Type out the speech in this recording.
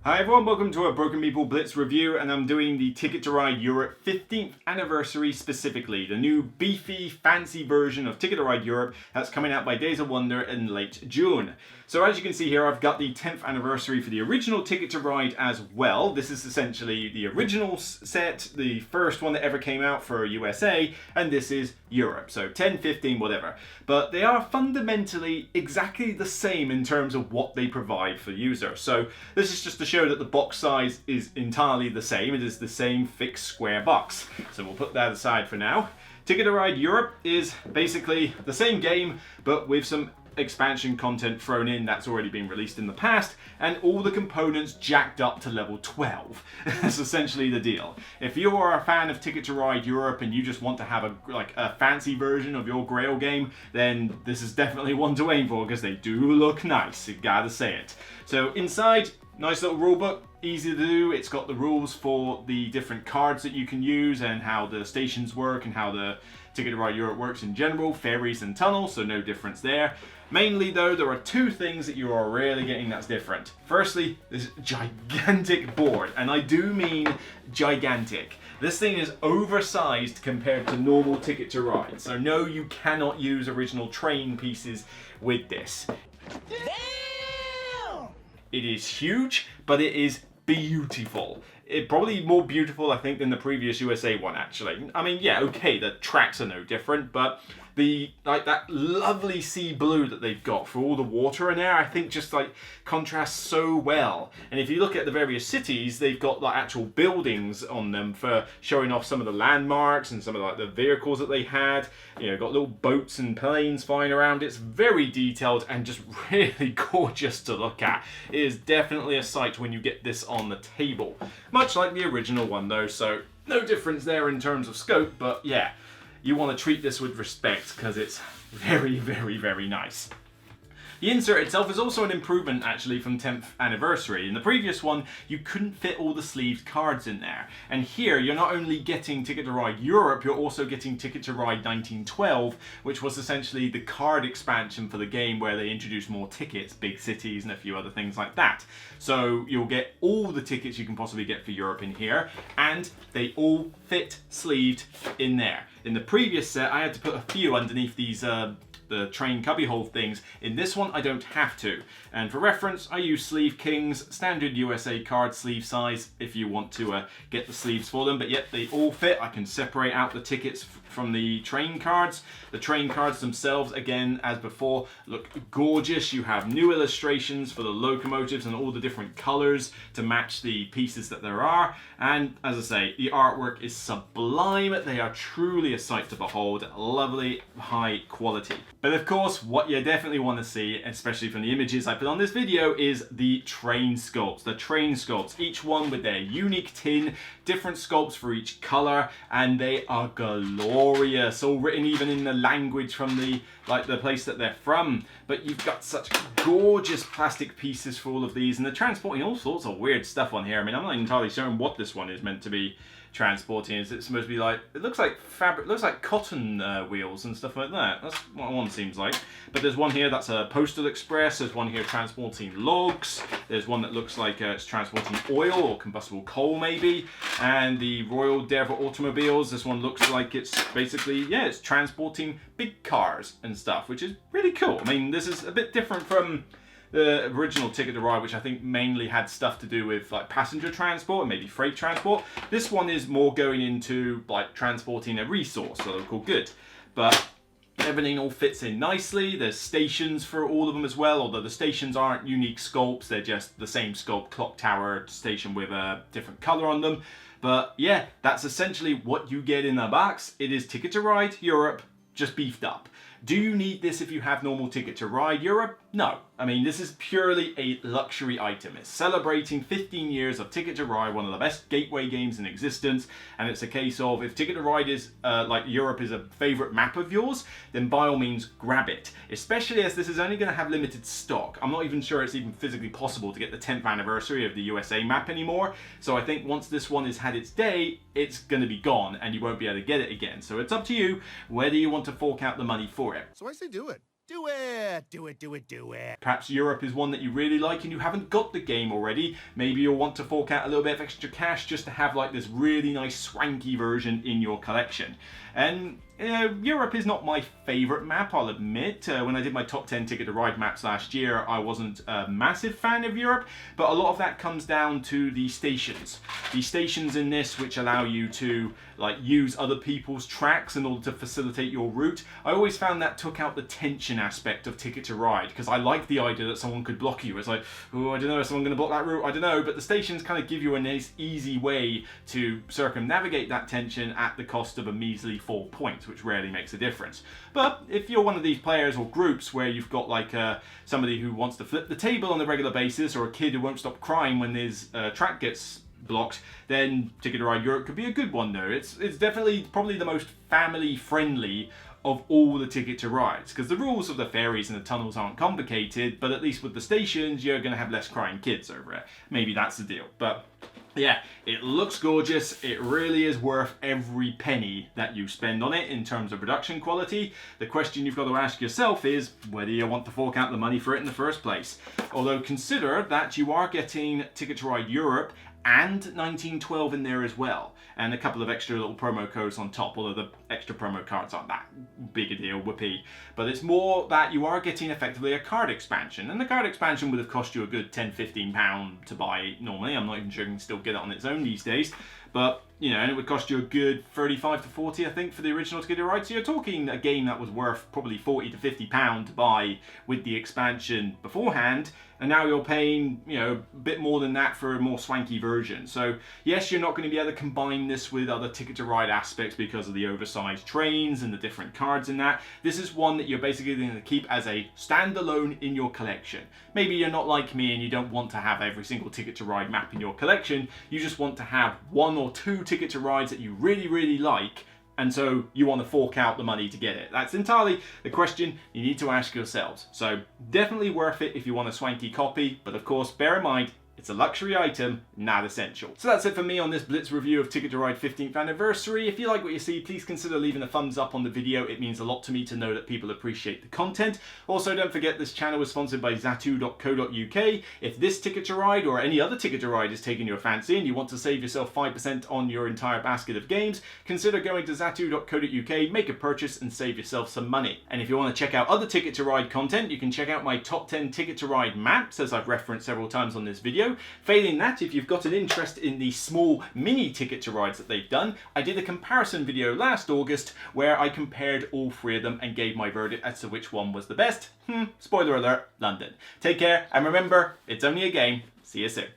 Hi everyone, welcome to a Broken Meeple Blitz review, and I'm doing the Ticket to Ride Europe 15th anniversary specifically, the new beefy, fancy version of Ticket to Ride Europe that's coming out by Days of Wonder in late June. So as you can see here, I've got the 10th anniversary for the original Ticket to Ride as well. This is essentially the original set, the first one that ever came out for USA, and this is Europe, so 10, 15, whatever. But they are fundamentally exactly the same in terms of what they provide for users. So this is just to show that the box size is entirely the same. It is the same fixed square box. So we'll put that aside for now. Ticket to Ride Europe is basically the same game, but with some expansion content thrown in that's already been released in the past, and all the components jacked up to level 12. That's essentially the deal. If you are a fan of Ticket to Ride Europe and you just want to have a fancy version of your Grail game, then this is definitely one to aim for, because they do look nice, you gotta say it. So inside, nice little rulebook, easy to do. It's got the rules for the different cards that you can use and how the stations work and how the Ticket to Ride Europe works in general, ferries and tunnels, so no difference there. Mainly though, there are two things that you are really getting that's different. Firstly, this gigantic board, and I do mean gigantic. This thing is oversized compared to normal Ticket to Ride, so no, you cannot use original train pieces with this. Damn! It is huge, but it is beautiful. It probably more beautiful, I think, than the previous USA one, actually. I mean, yeah, okay, the tracks are no different, but that lovely sea blue that they've got for all the water in there, I think just contrasts so well. And if you look at the various cities, they've got actual buildings on them for showing off some of the landmarks and some of the vehicles that they had. You know, got little boats and planes flying around. It's very detailed and just really gorgeous to look at. It is definitely a sight when you get this on the table. Much like the original one though, so no difference there in terms of scope, but yeah, you want to treat this with respect because it's very, very, very nice. The insert itself is also an improvement actually from 10th anniversary. In the previous one, you couldn't fit all the sleeved cards in there. And here, you're not only getting Ticket to Ride Europe, you're also getting Ticket to Ride 1912, which was essentially the card expansion for the game where they introduced more tickets, big cities, and a few other things like that. So you'll get all the tickets you can possibly get for Europe in here, and they all fit sleeved in there. In the previous set, I had to put a few underneath these the train cubbyhole things. In this one, I don't have to. And for reference, I use Sleeve Kings, standard USA card sleeve size, if you want to get the sleeves for them, but yet they all fit. I can separate out the tickets from the train cards. The train cards themselves, again, as before, look gorgeous. You have new illustrations for the locomotives and all the different colors to match the pieces that there are. And as I say, the artwork is sublime. They are truly a sight to behold. Lovely, high quality. But of course, what you definitely want to see, especially from the images I put on this video, is the train sculpts. The train sculpts, each one with their unique tin, different sculpts for each color, and they are glorious. All written even in the language from the place that they're from. But you've got such gorgeous plastic pieces for all of these, and they're transporting all sorts of weird stuff on here. I mean, I'm not entirely certain what this one is meant to be transporting. Is it supposed to be it looks like fabric, looks like cotton wheels and stuff like that. That's what one seems like. But there's one here that's a postal express. There's one here transporting logs. There's one that looks like it's transporting oil or combustible coal maybe. And the Royal Devil automobiles, this one looks like it's basically, yeah, it's transporting big cars and stuff, which is really cool. I mean, this is a bit different from the original Ticket to Ride, which I think mainly had stuff to do with passenger transport and maybe freight transport. This one is more going into transporting a resource, a local good. But everything all fits in nicely. There's stations for all of them as well, although the stations aren't unique sculpts. They're just the same sculpt, clock tower station with a different color on them. But yeah, that's essentially what you get in the box. It is Ticket to Ride Europe, just beefed up. Do you need this if you have normal Ticket to Ride Europe? No. I mean, this is purely a luxury item. It's celebrating 15 years of Ticket to Ride, one of the best gateway games in existence, and it's a case of, if Ticket to Ride is, Europe is a favourite map of yours, then by all means grab it. Especially as this is only going to have limited stock. I'm not even sure it's even physically possible to get the 10th anniversary of the USA map anymore, so I think once this one has had its day, it's going to be gone, and you won't be able to get it again. So it's up to you whether you want to fork out the money for it. So I say do it. Do it! Do it, do it, do it! Perhaps Europe is one that you really like and you haven't got the game already. Maybe you'll want to fork out a little bit of extra cash just to have like this really nice swanky version in your collection. And Europe is not my favourite map, I'll admit. When I did my top 10 Ticket to Ride maps last year, I wasn't a massive fan of Europe, but a lot of that comes down to the stations. The stations in this which allow you to like use other people's tracks in order to facilitate your route. I always found that took out the tension aspect of Ticket to Ride, because I like the idea that someone could block you. It's like, oh, I don't know, is someone going to block that route? I don't know, but the stations kind of give you a nice easy way to circumnavigate that tension at the cost of a measly 4 points, which rarely makes a difference. But if you're one of these players or groups where you've got like somebody who wants to flip the table on a regular basis, or a kid who won't stop crying when his track gets blocked, then Ticket to Ride Europe could be a good one though. It's definitely probably the most family friendly of all the Ticket to Rides, because the rules of the ferries and the tunnels aren't complicated, but at least with the stations you're going to have less crying kids over it. Maybe that's the deal. But yeah, it looks gorgeous. It really is worth every penny that you spend on it in terms of production quality. The question you've got to ask yourself is whether you want to fork out the money for it in the first place. Although consider that you are getting Ticket to Ride Europe and 1912 in there as well, and a couple of extra little promo codes on top, although the extra promo cards aren't that big a deal, whoopee. But it's more that you are getting effectively a card expansion, and the card expansion would have cost you a good £10-15 to buy normally. I'm not even sure you can still get it on its own these days, but you know, and it would cost you a good 35 to 40, I think, for the original Ticket to Ride. So you're talking a game that was worth probably 40 to 50 pound to buy with the expansion beforehand, and now you're paying, you know, a bit more than that for a more swanky version. So yes, you're not going to be able to combine this with other Ticket to Ride aspects because of the oversized trains and the different cards in that. This is one that you're basically going to keep as a standalone in your collection. Maybe you're not like me and you don't want to have every single Ticket to Ride map in your collection. You just want to have one or two Ticket to Rides that you really, really like, and so you want to fork out the money to get it. That's entirely the question you need to ask yourselves. So definitely worth it if you want a swanky copy, but of course bear in mind it's a luxury item, not essential. So that's it for me on this Blitz review of Ticket to Ride 15th anniversary. If you like what you see, please consider leaving a thumbs up on the video. It means a lot to me to know that people appreciate the content. Also, don't forget this channel is sponsored by Zatu.co.uk. If this Ticket to Ride or any other Ticket to Ride is taking your fancy and you want to save yourself 5% on your entire basket of games, consider going to Zatu.co.uk, make a purchase and save yourself some money. And if you want to check out other Ticket to Ride content, you can check out my top 10 Ticket to Ride maps, as I've referenced several times on this video. Failing that, if you've got an interest in the small mini Ticket to Rides that they've done, I did a comparison video last August where I compared all three of them and gave my verdict as to which one was the best. Spoiler alert, London. Take care, and remember, it's only a game. See you soon.